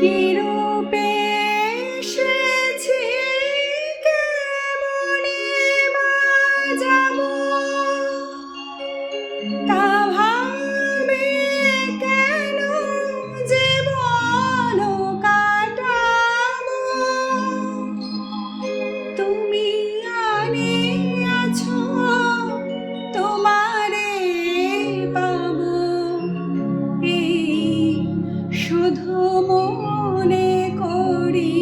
কি রূপে এসেছি, কেমনে বাজাবো, তা ভাবে কেন জীবন কাটাবো। তুমি আনিয়াছো, তোমারে পাবো, এই শুধু মনে করি।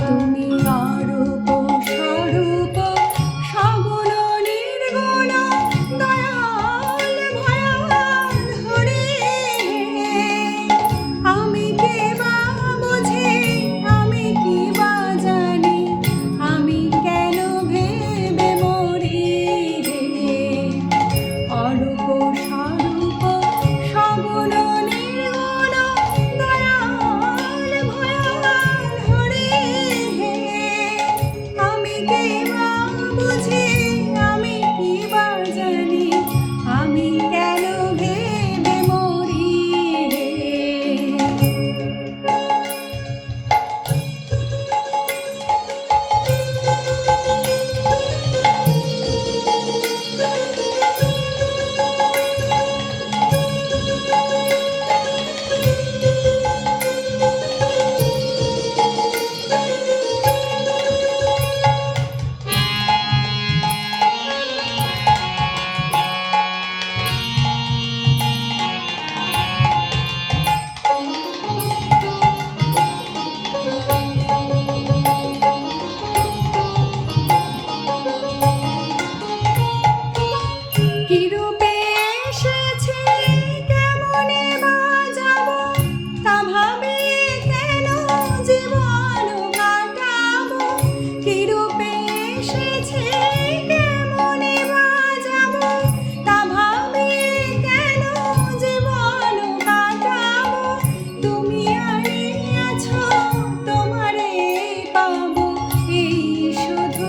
তুমি অরূপ স্বরূপ, সগুণ নির্গুণ, দয়াল ভয়াল হরি। আমি কি বা বুঝি, আমি কি বা জানি, আমি কেন ভেবে মরি। অরূপ স্বরূপ, সগুণ নির্গুণ, দয়াল ভয়াল হরি। আমি কি বা বুঝি, আমি কি বা জানি, আমি কেন ভেবে মরি। কি রূপে এসেছি, কেমনে বাজাবো, তা ভাবে কেন জীবন কাটাবো। কি রূপে এসেছি, কেমনে বাজাবো, তা ভাবে কেন জীবন কাটাবো। তুমি আনিয়াছো, তোমারে পাবো, এই শুধু